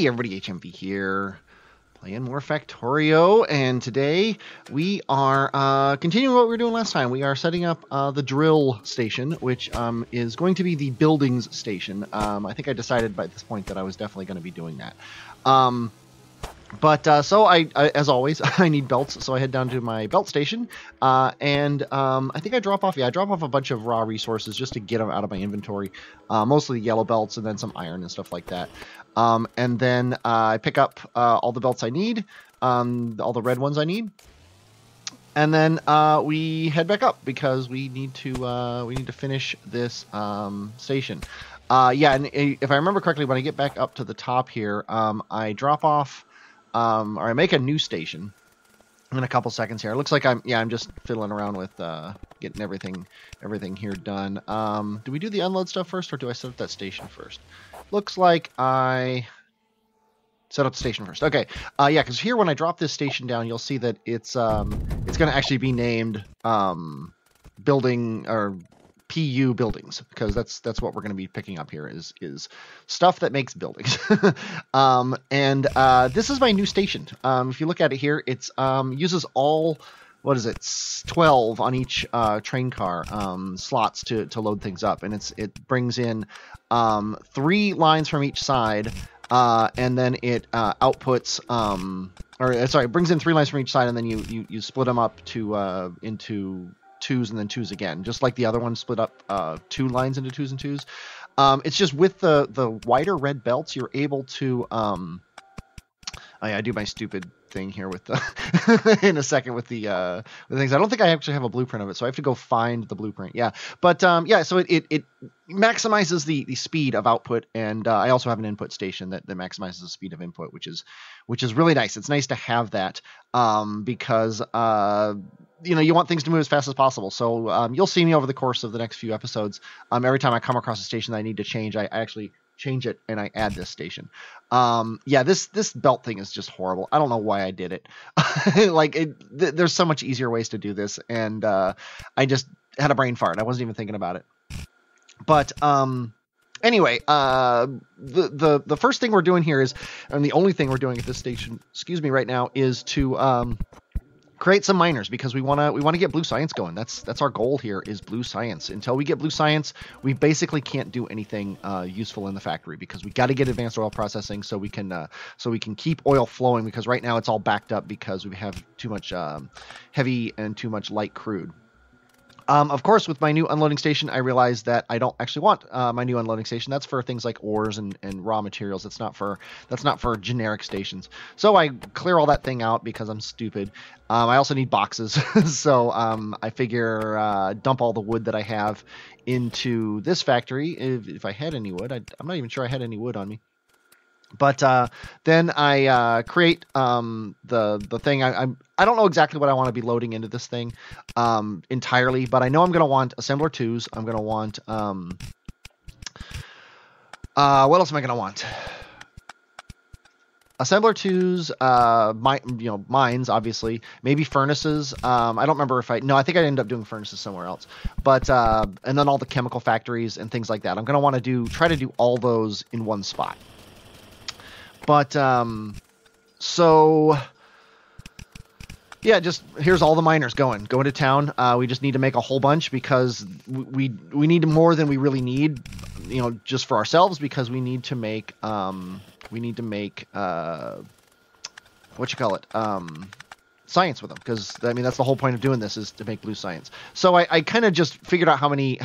Hey everybody, HMV here, playing more Factorio, and today we are continuing what we were doing last time. We are setting up the drill station, which is going to be the buildings station. I think I decided by this point that I was definitely going to be doing that. So I, as always, I need belts, so I head down to my belt station, and I think I drop off a bunch of raw resources just to get them out of my inventory, mostly yellow belts and then some iron and stuff like that. And then I pick up all the belts I need, all the red ones I need, and then we head back up because we need to finish this station. Yeah, and if I remember correctly, when I get back up to the top here, I drop off. Or I make a new station in a couple seconds here. It looks like I'm just fiddling around with getting everything here done. Do we do the unload stuff first, or do I set up that station first? Looks like I set up the station first. Okay. Yeah, because here when I drop this station down, you'll see that it's going to actually be named building or PU buildings, because that's what we're going to be picking up here is stuff that makes buildings. This is my new station. If you look at it here, it's uses all, what is it, 12 on each train car slots to load things up, and it brings in 3 lines from each side, and then it outputs it brings in 3 lines from each side, and then you split them up to into 2s and then 2s again, just like the other one split up 2 lines into 2s and 2s. It's just with the wider red belts, you're able to I do my stupid thing here with the in a second with the things. I don't think I actually have a blueprint of it, so I have to go find the blueprint. Yeah, but yeah, so it maximizes the speed of output, and I also have an input station that maximizes the speed of input, which is really nice. It's nice to have that because you want things to move as fast as possible. So you'll see me over the course of the next few episodes. Every time I come across a station that I need to change, I actually change it and I add this station. Yeah, this belt thing is just horrible. I don't know why I did it. There's so much easier ways to do this, and I just had a brain fart. I wasn't even thinking about it. But anyway, the first thing we're doing here is, and the only thing we're doing at this station, right now, is to create some miners, because we want to get blue science going. That's our goal here, is blue science. Until we get blue science, we basically can't do anything useful in the factory, because we got to get advanced oil processing so we can keep oil flowing, because right now it's all backed up because we have too much heavy and too much light crude. Of course, with my new unloading station, I realized that I don't actually want my new unloading station. That's for things like ores and raw materials. That's not for generic stations. So I clear all that thing out because I'm stupid. I also need boxes, so I figure dump all the wood that I have into this factory. If I had any wood, I'm not even sure I had any wood on me. But then I create the thing. I don't know exactly what I want to be loading into this thing entirely, but I know I'm going to want assembler 2s. I'm going to want what else am I going to want? Assembler 2s, mines, obviously, maybe furnaces. I don't remember if I think I ended up doing furnaces somewhere else, but and then all the chemical factories and things like that. I'm going to want to try to do all those in one spot. But so yeah, just here's all the miners going to town. We just need to make a whole bunch, because we need more than we really need, just for ourselves, because we need to make science with them, because that's the whole point of doing this, is to make blue science. So I kind of just figured out how many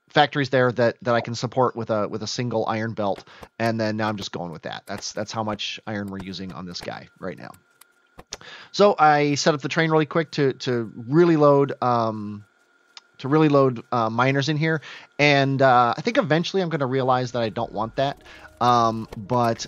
factories there that I can support with a single iron belt, and then now I'm just going with that. That's how much iron we're using on this guy right now. So I set up the train really quick to really load miners in here, and I think eventually I'm going to realize that I don't want that, but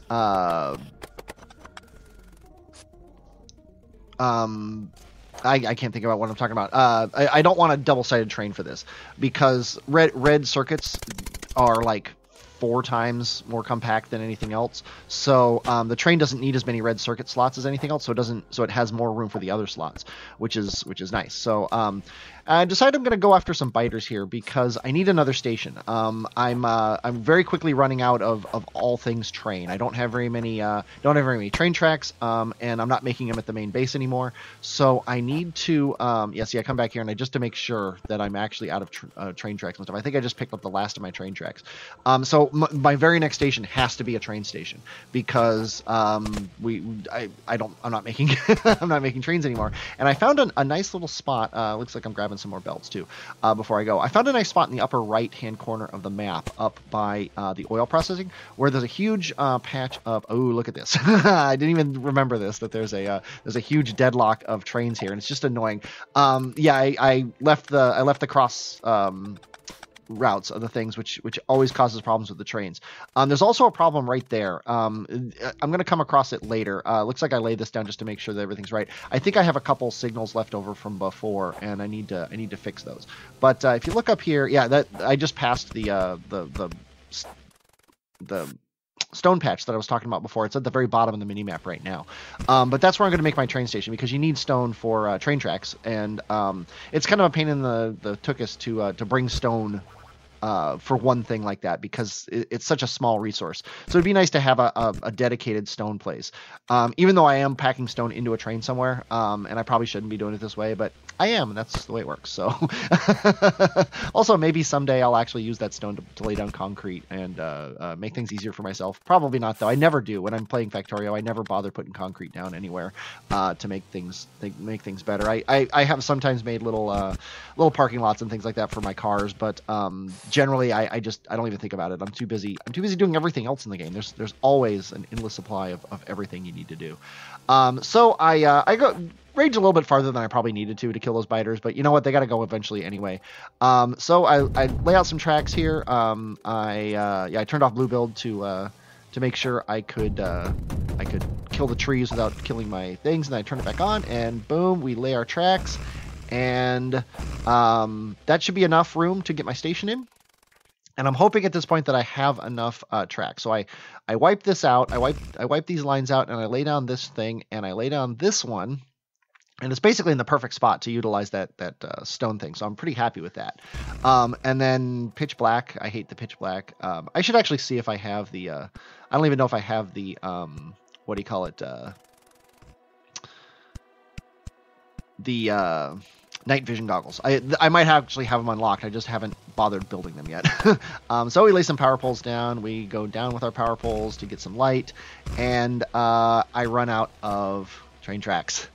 I can't think about what I'm talking about. I don't want a double-sided train for this, because red circuits are like 4 times more compact than anything else. So the train doesn't need as many red circuit slots as anything else. So it has more room for the other slots, which is nice. So I decided I'm going to go after some biters here because I need another station. I'm very quickly running out of all things train. I don't have very many train tracks, and I'm not making them at the main base anymore. So I need to I come back here and just to make sure that I'm actually out of train tracks and stuff. I think I just picked up the last of my train tracks. So my very next station has to be a train station because I'm not making I'm not making trains anymore. And I found a nice little spot. Looks like I'm grabbing some more belts too before I go. I found a nice spot in the upper right hand corner of the map up by the oil processing where there's a huge patch of look at this. I didn't even remember this, that there's a huge deadlock of trains here, and it's just annoying. I left the cross routes of the things, which always causes problems with the trains. There's also a problem right there. I'm going to come across it later. Looks like I laid this down just to make sure that everything's right. I think I have a couple signals left over from before, and I need to fix those. But if you look up here, that I just passed the stone patch that I was talking about before. It's at the very bottom of the mini map right now. But that's where I'm going to make my train station because you need stone for train tracks, and it's kind of a pain in the tuchus to bring stone for one thing like that because it's such a small resource. So it'd be nice to have a dedicated stone place. Even though I am packing stone into a train somewhere, and I probably shouldn't be doing it this way, but I am, and that's the way it works. So also maybe someday I'll actually use that stone to lay down concrete and make things easier for myself. Probably not though. I never do. When I'm playing Factorio, I never bother putting concrete down anywhere to make things better. I have sometimes made little parking lots and things like that for my cars, but generally I don't even think about it. I'm too busy doing everything else in the game. There's always an endless supply of everything you need to do. So I go rage a little bit farther than I probably needed to kill those biters, but you know what? They got to go eventually anyway. So I lay out some tracks here. I turned off blue build to make sure I could kill the trees without killing my things, and then I turn it back on, and boom, we lay our tracks, and that should be enough room to get my station in. And I'm hoping at this point that I have enough tracks. So I wipe this out. I wipe these lines out, and I lay down this thing, and I lay down this one. And it's basically in the perfect spot to utilize that stone thing. So I'm pretty happy with that. And then pitch black. I hate the pitch black. I should actually see if I have the... I don't even know if I have the... what do you call it? The night vision goggles. I might actually have them unlocked. I just haven't bothered building them yet. So we lay some power poles down. We go down with our power poles to get some light. And I run out of train tracks.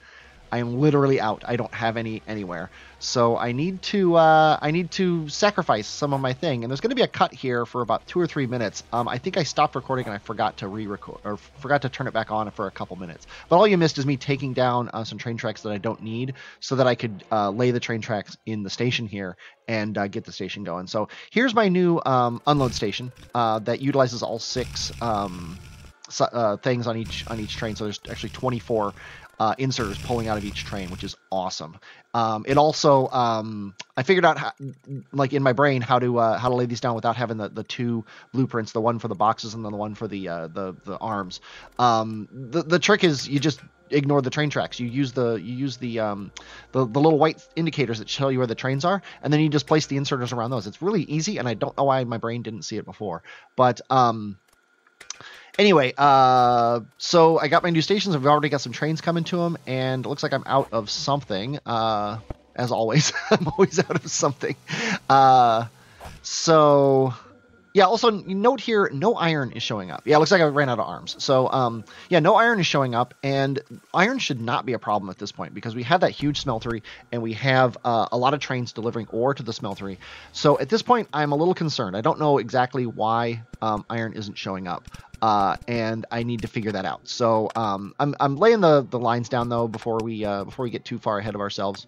I am literally out. I don't have any anywhere. So I need to sacrifice some of my thing. And there's going to be a cut here for about 2 or 3 minutes. I think I stopped recording and I forgot to re-record or forgot to turn it back on for a couple minutes. But all you missed is me taking down some train tracks that I don't need so that I could lay the train tracks in the station here and get the station going. So here's my new unload station that utilizes all 6 things on each train. So there's actually 24 inserters pulling out of each train, which is awesome. It also, I figured out how, like in my brain, how to lay these down without having the 2 blueprints, the one for the boxes and then the one for the arms. The trick is you just ignore the train tracks. You use the little white indicators that show you where the trains are, and then you just place the inserters around those. It's really easy, and I don't know why my brain didn't see it before, but anyway, so I got my new stations. I've already got some trains coming to them, and it looks like I'm out of something. As always, I'm always out of something. So, yeah, also note here, no iron is showing up. Yeah, it looks like I ran out of arms. So, yeah, no iron is showing up, and iron should not be a problem at this point because we have that huge smeltery, and we have a lot of trains delivering ore to the smeltery. So at this point, I'm a little concerned. I don't know exactly why iron isn't showing up. And I need to figure that out. So I'm laying the lines down though before we get too far ahead of ourselves,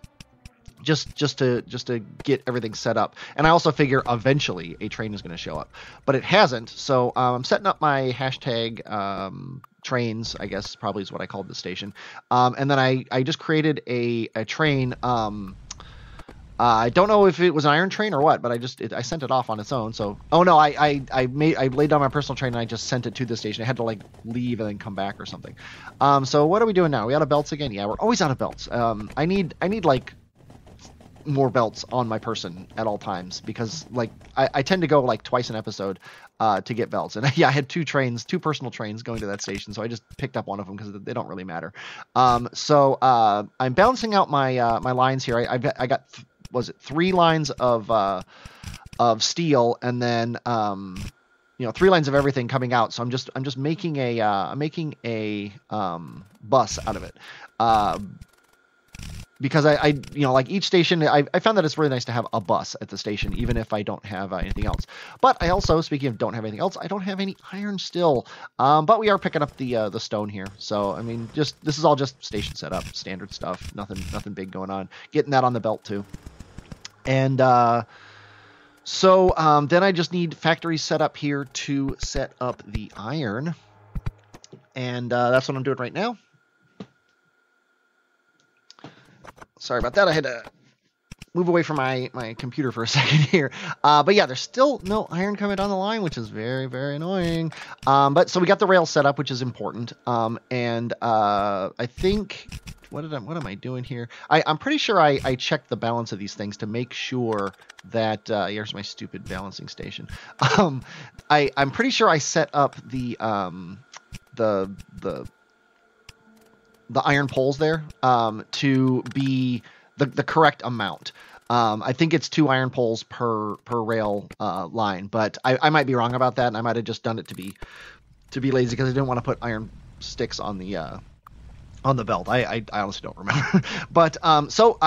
just to get everything set up. And I also figure eventually a train is going to show up, but it hasn't. So I'm setting up my hashtag trains, I guess probably is what I called the station. And then I just created a train. I don't know if it was an iron train or what, but I sent it off on its own. So, oh no, I laid down my personal train and I just sent it to the station. I had to like leave and then come back or something. So what are we doing now? We out of belts again? Yeah, we're always out of belts. I need like more belts on my person at all times because like I tend to go like twice an episode to get belts, and yeah, I had two personal trains going to that station, so I just picked up one of them because they don't really matter. So I'm balancing out my my lines here. I got was it 3 lines of steel, and then 3 lines of everything coming out. So I'm just making a bus out of it. Because I like each station, I found that it's really nice to have a bus at the station, even if I don't have anything else. But I also, speaking of don't have anything else, I don't have any iron still. But we are picking up the stone here. So, I mean, this is all just station setup, standard stuff, nothing big going on. Getting that on the belt too. And so then I just need factory setup here to set up the iron. And that's what I'm doing right now. Sorry about that. I had to move away from my computer for a second here. But yeah, there's still no iron coming down the line, which is very, very annoying. But so we got the rail set up, which is important. And I think, what am I doing here? I'm pretty sure I checked the balance of these things to make sure that, here's my stupid balancing station. I'm pretty sure I set up the iron poles there to be the correct amount. I think it's 2 iron poles per rail line, but I might be wrong about that, and I might have just done it to be lazy because I didn't want to put iron sticks on the belt. I honestly don't remember. But so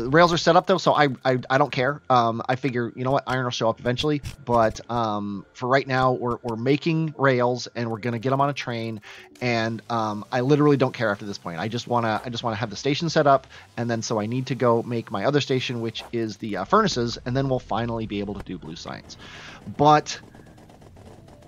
rails are set up though, so I don't care. I figure, you know what, iron will show up eventually. But for right now, we're making rails and we're gonna get them on a train. And I literally don't care after this point. I just wanna have the station set up, and then so I need to go make my other station, which is the furnaces, and then we'll finally be able to do blue science. But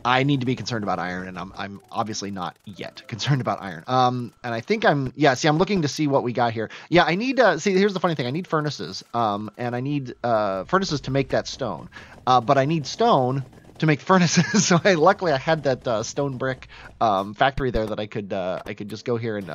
I need to be concerned about iron, and I'm obviously not yet concerned about iron. And I think I'm looking to see what we got here. Yeah, I need see, here's the funny thing. I need furnaces, and I need furnaces to make that stone. But I need stone to make furnaces. So luckily I had that stone brick factory there that I could just go here and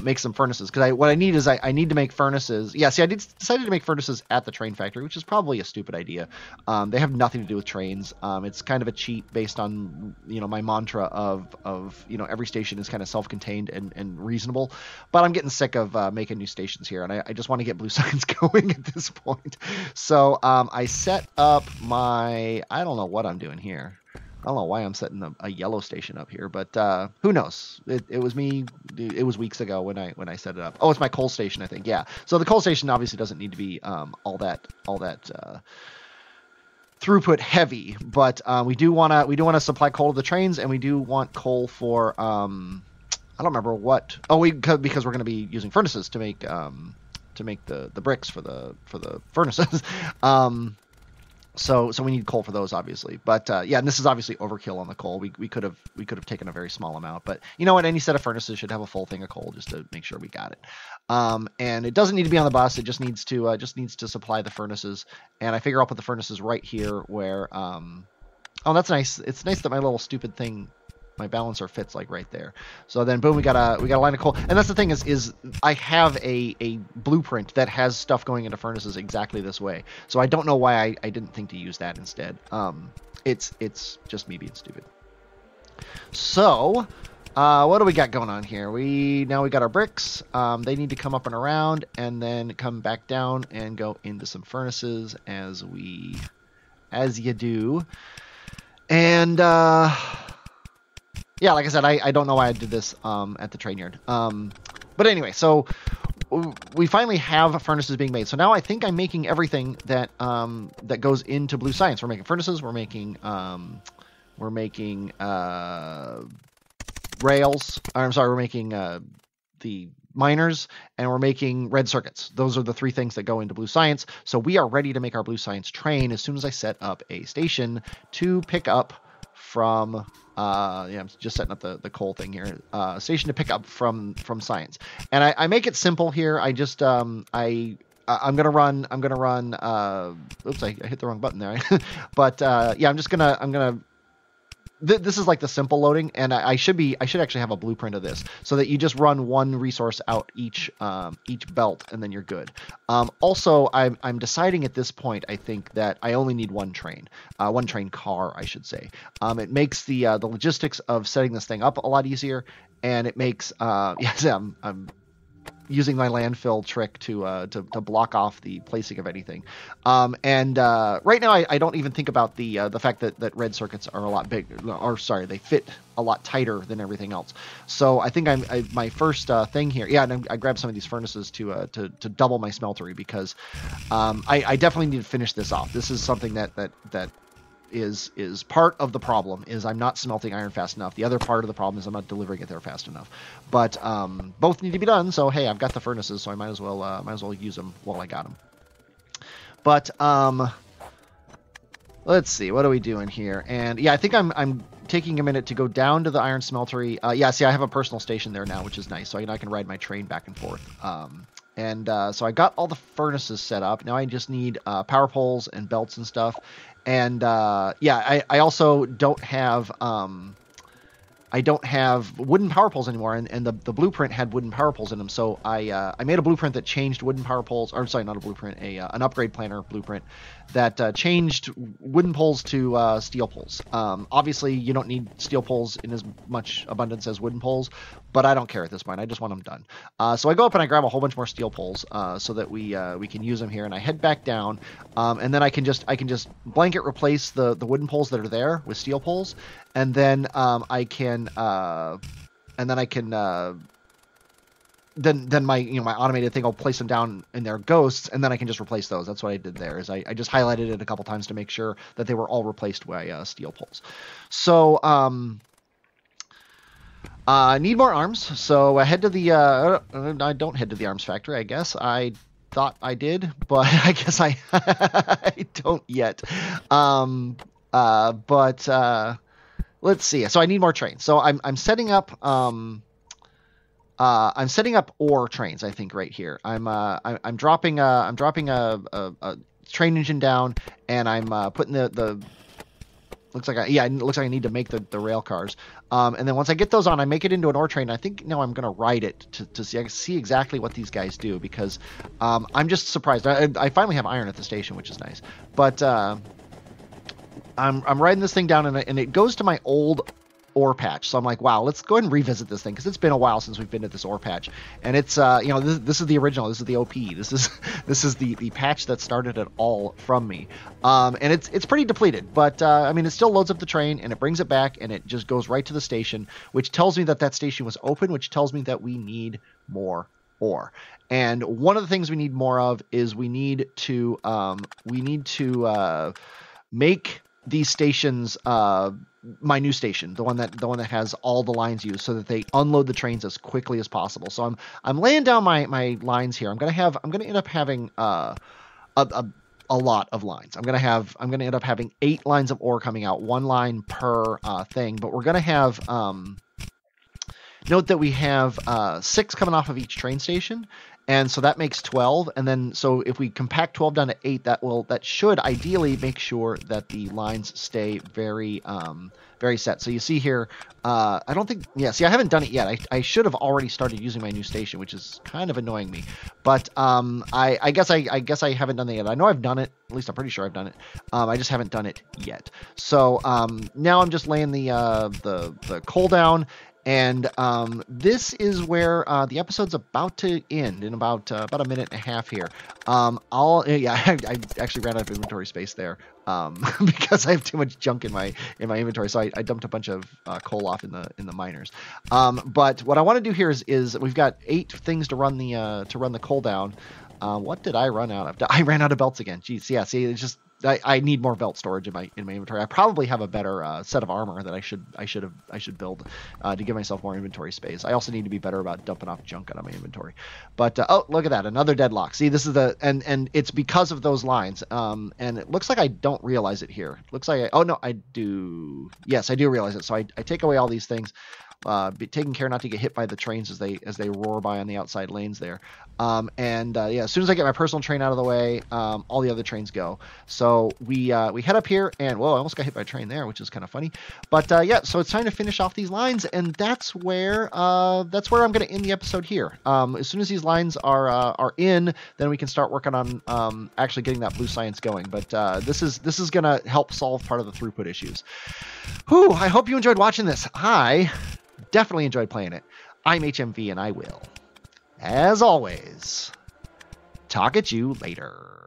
make some furnaces, because what I need is I need to make furnaces. Yeah, see, I decided to make furnaces at the train factory, which is probably a stupid idea. They have nothing to do with trains. It's kind of a cheat based on my mantra of every station is kind of self-contained and reasonable. But I'm getting sick of making new stations here, and I just want to get blue science going at this point. So I set up my, I don't know what I'm doing here. I don't know why I'm setting a yellow station up here, but who knows? It was me. It was weeks ago when I set it up. Oh, it's my coal station, I think. Yeah. So the coal station obviously doesn't need to be all that throughput heavy, but we do want to supply coal to the trains, and we do want coal for I don't remember what. Oh, because we're going to be using furnaces to make the bricks for the furnaces. So we need coal for those, obviously. But yeah, and this is obviously overkill on the coal. We could have taken a very small amount, but you know what? Any set of furnaces should have a full thing of coal just to make sure we got it. And it doesn't need to be on the bus. It just needs to supply the furnaces. And I figure I'll put the furnaces right here where. Oh, that's nice. It's nice that my little stupid thing, my balancer, fits like right there. So then boom, we got a line of coal. And that's the thing is I have a blueprint that has stuff going into furnaces exactly this way. So I don't know why I didn't think to use that instead. It's just me being stupid. So what do we got going on here? Now we got our bricks. They need to come up and around and then come back down and go into some furnaces as you do. And yeah, like I said, I don't know why I did this at the train yard. But anyway, so we finally have furnaces being made. So now I think I'm making everything that goes into blue science. We're making furnaces. We're making rails. I'm sorry, we're making the miners, and we're making red circuits. Those are the 3 things that go into blue science. So we are ready to make our blue science train as soon as I set up a station to pick up from I'm just setting up the coal thing here. Station to pick up from science, and I make it simple here. I just I'm gonna run. Oops, I hit the wrong button there. But yeah, I'm gonna. This is like the simple loading, and I should actually have a blueprint of this so that you just run one resource out each belt, and then you're good. Also, I'm deciding at this point, I think that I only need one train car, I should say. It makes the logistics of setting this thing up a lot easier, and it makes yes, I'm using my landfill trick to block off the placing of anything. And right now I don't even think about the fact that red circuits are a lot they fit a lot tighter than everything else. So I think my first thing here, yeah, and I grabbed some of these furnaces to double my smeltery because I definitely need to finish this off. This is something that is part of the problem, is I'm not smelting iron fast enough. The other part of the problem is I'm not delivering it there fast enough. But both need to be done. So hey, I've got the furnaces, so I might as well use them while I got them. But let's see, what are we doing here? And yeah, I think I'm taking a minute to go down to the iron smeltery. Yeah, see, I have a personal station there now, which is nice. So I can ride my train back and forth. So I got all the furnaces set up. Now I just need power poles and belts and stuff. And yeah, I also don't have wooden power poles anymore, and the blueprint had wooden power poles in them. So I made a blueprint that changed wooden power poles, or sorry, not a blueprint, an upgrade planner blueprint that changed wooden poles to steel poles. Obviously, you don't need steel poles in as much abundance as wooden poles, but I don't care at this point. I just want them done. So I go up and I grab a whole bunch more steel poles so that we can use them here. And I head back down, and then I can just blanket replace the wooden poles that are there with steel poles, and then then my my automated thing will place them down in their ghosts, and then I can just replace those. That's what I did there. Is I just highlighted it a couple times to make sure that they were all replaced by steel poles. So I need more arms. So I head to the I don't head to the arms factory. I guess I thought I did, but I guess I don't yet. Let's see. So I need more trains. So I'm setting up ore trains, I think, right here. I'm dropping a train engine down, and I'm putting the looks like I need to make the rail cars. And then once I get those on, I make it into an ore train. I think now I'm gonna ride it to see exactly what these guys do, because I'm just surprised. I finally have iron at the station, which is nice. But I'm riding this thing down, and it goes to my old ore patch. So I'm like, wow, let's go ahead and revisit this thing, because it's been a while since we've been at this ore patch. And it's this is the original. This is the OP. This is the patch that started it all from me. And it's pretty depleted, but I mean, it still loads up the train, and it brings it back, and it just goes right to the station, which tells me that station was open, which tells me that we need more ore. And one of the things we need more of is we need to make these stations my new station, the one that has all the lines used, so that they unload the trains as quickly as possible. So I'm laying down my lines here. I'm gonna end up having a lot of lines. I'm gonna end up having 8 lines of ore coming out, 1 line per thing. But we're gonna have note that we have 6 coming off of each train station. And so that makes 12, and then so if we compact 12 down to 8, that should ideally make sure that the lines stay very set. So you see here, I don't think, yeah, see, I haven't done it yet. I should have already started using my new station, which is kind of annoying me. But I guess I haven't done it yet. I know I've done it. At least I'm pretty sure I've done it. I just haven't done it yet. So now I'm just laying the coal down. And this is where the episode's about to end in about a minute and a half here. I actually ran out of inventory space there because I have too much junk in my inventory. So I dumped a bunch of coal off in the miners. But what I want to do here is we've got 8 things to run the coal down. What did I run out of? I ran out of belts again. Jeez, yeah. See, it's just I need more belt storage in my inventory. I probably have a better set of armor that I should build to give myself more inventory space. I also need to be better about dumping off junk out of my inventory. But oh, look at that, another deadlock. See, this is and it's because of those lines. And it looks like I don't realize it here. It looks like oh no, I do. Yes, I do realize it. So I take away all these things. taking care not to get hit by the trains as they roar by on the outside lanes there. Yeah, as soon as I get my personal train out of the way, all the other trains go. So we head up here, and whoa, I almost got hit by a train there, which is kind of funny. But yeah, so it's time to finish off these lines, and that's where I'm going to end the episode here. As soon as these lines are in, then we can start working on actually getting that blue science going. But this is going to help solve part of the throughput issues. Whew, I hope you enjoyed watching this. I definitely enjoyed playing it. I'm HMV, and I will, as always, talk at you later.